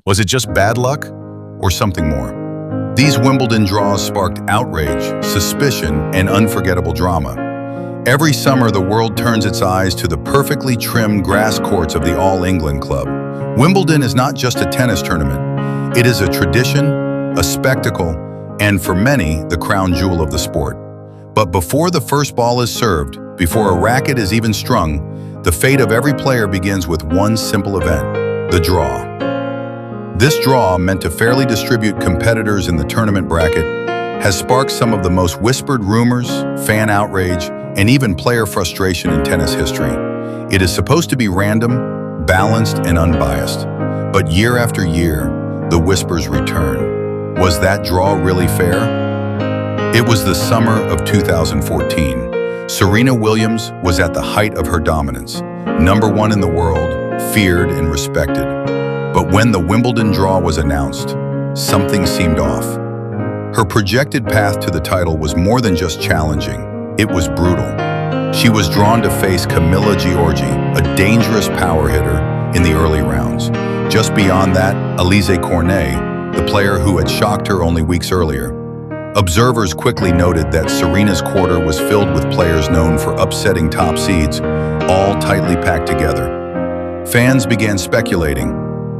Was it just bad luck or something more? These Wimbledon draws sparked outrage, suspicion, and unforgettable drama. Every summer, the world turns its eyes to the perfectly trimmed grass courts of the All England Club. Wimbledon is not just a tennis tournament. It is a tradition, a spectacle, and for many, the crown jewel of the sport. But before the first ball is served, before a racket is even strung, the fate of every player begins with one simple event: the draw. This draw, meant to fairly distribute competitors in the tournament bracket, has sparked some of the most whispered rumors, fan outrage, and even player frustration in tennis history. It is supposed to be random, balanced, and unbiased. But year after year, the whispers return. Was that draw really fair? It was the summer of 2014. Serena Williams was at the height of her dominance, #1 in the world, feared and respected. But when the Wimbledon draw was announced, something seemed off. Her projected path to the title was more than just challenging, it was brutal. She was drawn to face Camila Giorgi, a dangerous power hitter, in the early rounds. Just beyond that, Alizé Cornet, the player who had shocked her only weeks earlier. Observers quickly noted that Serena's quarter was filled with players known for upsetting top seeds, all tightly packed together. Fans began speculating.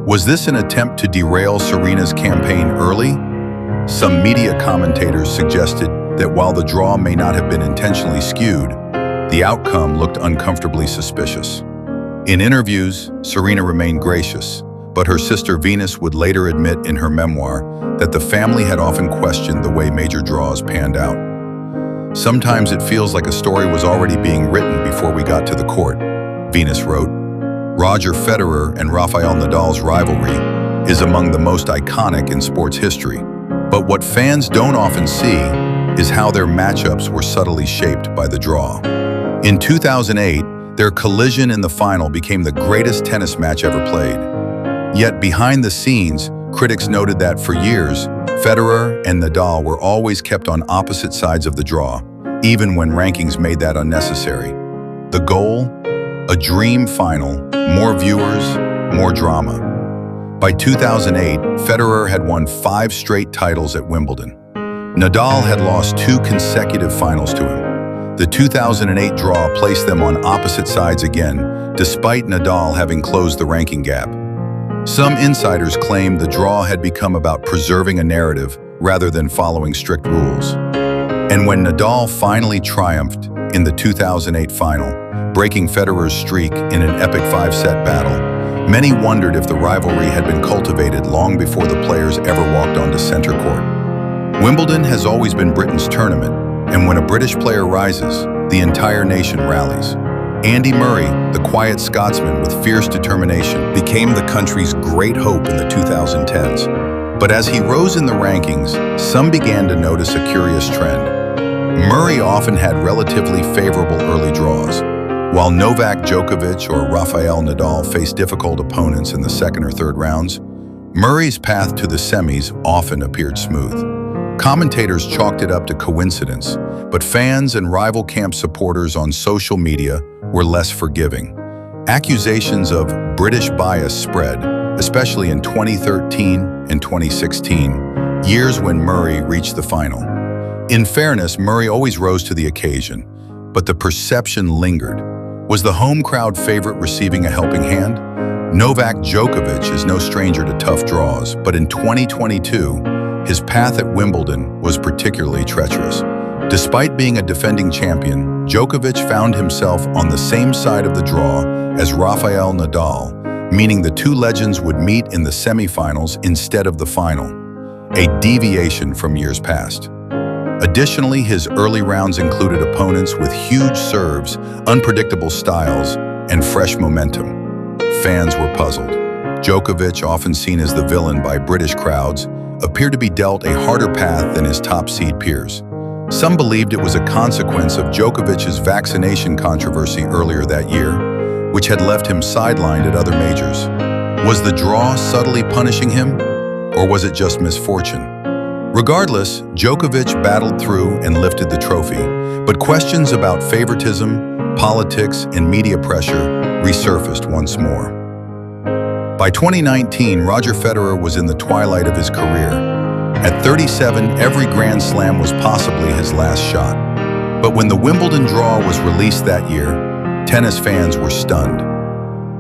Was this an attempt to derail Serena's campaign early? Some media commentators suggested that while the draw may not have been intentionally skewed, the outcome looked uncomfortably suspicious. In interviews, Serena remained gracious, but her sister Venus would later admit in her memoir that the family had often questioned the way major draws panned out. "Sometimes it feels like a story was already being written before we got to the court," Venus wrote. Roger Federer and Rafael Nadal's rivalry is among the most iconic in sports history. But what fans don't often see is how their matchups were subtly shaped by the draw. In 2008, their collision in the final became the greatest tennis match ever played. Yet behind the scenes, critics noted that for years, Federer and Nadal were always kept on opposite sides of the draw, even when rankings made that unnecessary. The goal? A dream final, more viewers, more drama. By 2008, Federer had won 5 straight titles at Wimbledon. Nadal had lost 2 consecutive finals to him. The 2008 draw placed them on opposite sides again, despite Nadal having closed the ranking gap. Some insiders claimed the draw had become about preserving a narrative rather than following strict rules. And when Nadal finally triumphed in the 2008 final, breaking Federer's streak in an epic 5-set battle, many wondered if the rivalry had been cultivated long before the players ever walked onto center court. Wimbledon has always been Britain's tournament, and when a British player rises, the entire nation rallies. Andy Murray, the quiet Scotsman with fierce determination, became the country's great hope in the 2010s. But as he rose in the rankings, some began to notice a curious trend. Murray often had relatively favorable early draws, while Novak Djokovic or Rafael Nadal faced difficult opponents in the second or third rounds. Murray's path to the semis often appeared smooth. Commentators chalked it up to coincidence, but fans and rival camp supporters on social media were less forgiving. Accusations of British bias spread, especially in 2013 and 2016, years when Murray reached the final. In fairness, Murray always rose to the occasion, but the perception lingered. Was the home crowd favorite receiving a helping hand? Novak Djokovic is no stranger to tough draws, but in 2022, his path at Wimbledon was particularly treacherous. Despite being a defending champion, Djokovic found himself on the same side of the draw as Rafael Nadal, meaning the two legends would meet in the semifinals instead of the final, a deviation from years past. Additionally, his early rounds included opponents with huge serves, unpredictable styles, and fresh momentum. Fans were puzzled. Djokovic, often seen as the villain by British crowds, appeared to be dealt a harder path than his top seed peers. Some believed it was a consequence of Djokovic's vaccination controversy earlier that year, which had left him sidelined at other majors. Was the draw subtly punishing him, or was it just misfortune? Regardless, Djokovic battled through and lifted the trophy, but questions about favoritism, politics, and media pressure resurfaced once more. By 2019, Roger Federer was in the twilight of his career. At 37, every Grand Slam was possibly his last shot. But when the Wimbledon draw was released that year, tennis fans were stunned.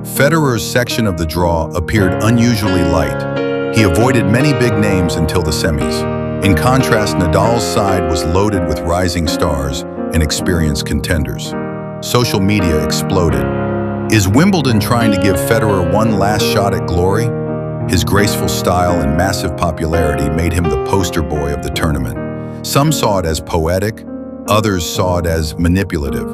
Federer's section of the draw appeared unusually light. He avoided many big names until the semis. In contrast, Nadal's side was loaded with rising stars and experienced contenders. Social media exploded. Is Wimbledon trying to give Federer one last shot at glory? His graceful style and massive popularity made him the poster boy of the tournament. Some saw it as poetic, others saw it as manipulative.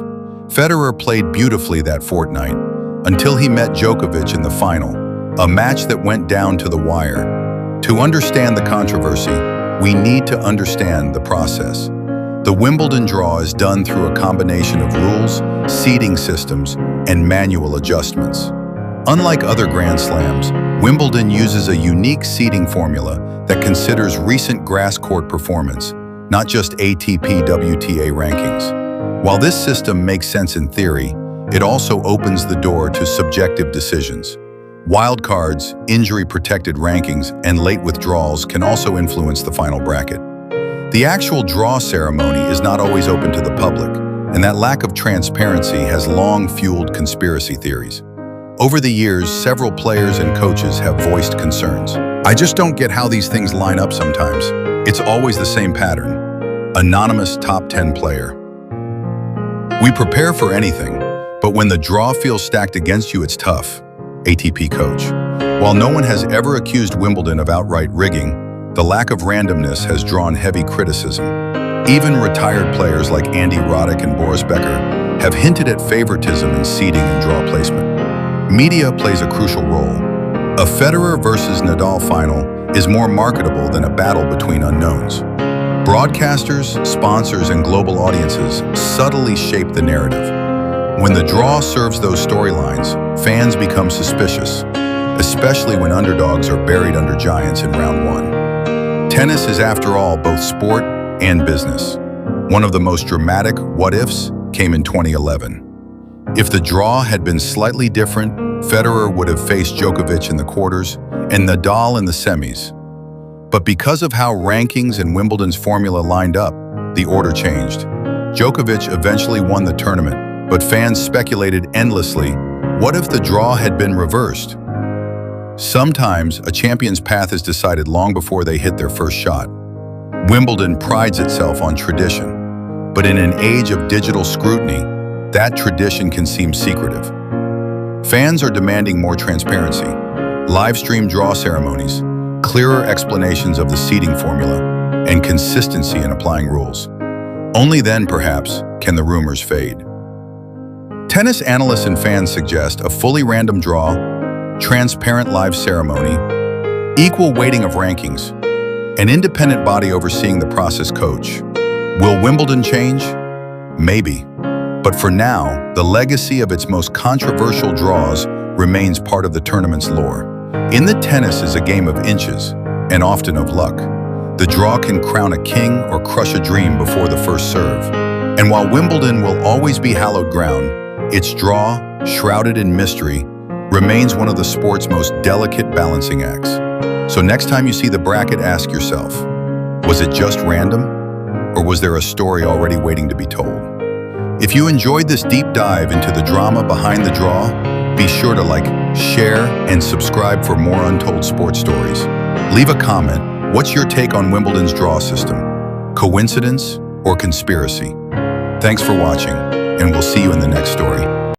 Federer played beautifully that fortnight, until he met Djokovic in the final, a match that went down to the wire. To understand the controversy, we need to understand the process. The Wimbledon draw is done through a combination of rules, seeding systems, and manual adjustments. Unlike other Grand Slams, Wimbledon uses a unique seeding formula that considers recent grass court performance, not just ATP/WTA rankings. While this system makes sense in theory, it also opens the door to subjective decisions. Wildcards, injury-protected rankings, and late withdrawals can also influence the final bracket. The actual draw ceremony is not always open to the public, and that lack of transparency has long fueled conspiracy theories. Over the years, several players and coaches have voiced concerns. I just don't get how these things line up sometimes. It's always the same pattern. Anonymous top 10 player. We prepare for anything, but when the draw feels stacked against you, it's tough. ATP coach. While no one has ever accused Wimbledon of outright rigging, the lack of randomness has drawn heavy criticism. Even retired players like Andy Roddick and Boris Becker have hinted at favoritism in seeding and draw placement. Media plays a crucial role. A Federer versus Nadal final is more marketable than a battle between unknowns. Broadcasters, sponsors, and global audiences subtly shape the narrative. When the draw serves those storylines, fans become suspicious, especially when underdogs are buried under giants in round one. Tennis is, after all, both sport and business. One of the most dramatic what-ifs came in 2011. If the draw had been slightly different, Federer would have faced Djokovic in the quarters and Nadal in the semis. But because of how rankings and Wimbledon's formula lined up, the order changed. Djokovic eventually won the tournament, but fans speculated endlessly, what if the draw had been reversed? Sometimes, a champion's path is decided long before they hit their first shot. Wimbledon prides itself on tradition, but in an age of digital scrutiny, that tradition can seem secretive. Fans are demanding more transparency, live-stream draw ceremonies, clearer explanations of the seeding formula, and consistency in applying rules. Only then, perhaps, can the rumors fade. Tennis analysts and fans suggest a fully random draw, transparent live ceremony, equal weighting of rankings, an independent body overseeing the process coach. Will Wimbledon change? Maybe. But for now, the legacy of its most controversial draws remains part of the tournament's lore. In the tennis is a game of inches, and often of luck. The draw can crown a king or crush a dream before the first serve. And while Wimbledon will always be hallowed ground, its draw, shrouded in mystery, remains one of the sport's most delicate balancing acts. So next time you see the bracket, ask yourself, was it just random? Or was there a story already waiting to be told? If you enjoyed this deep dive into the drama behind the draw, be sure to like, share, and subscribe for more untold sports stories. Leave a comment. What's your take on Wimbledon's draw system? Coincidence or conspiracy? Thanks for watching, and we'll see you in the next story.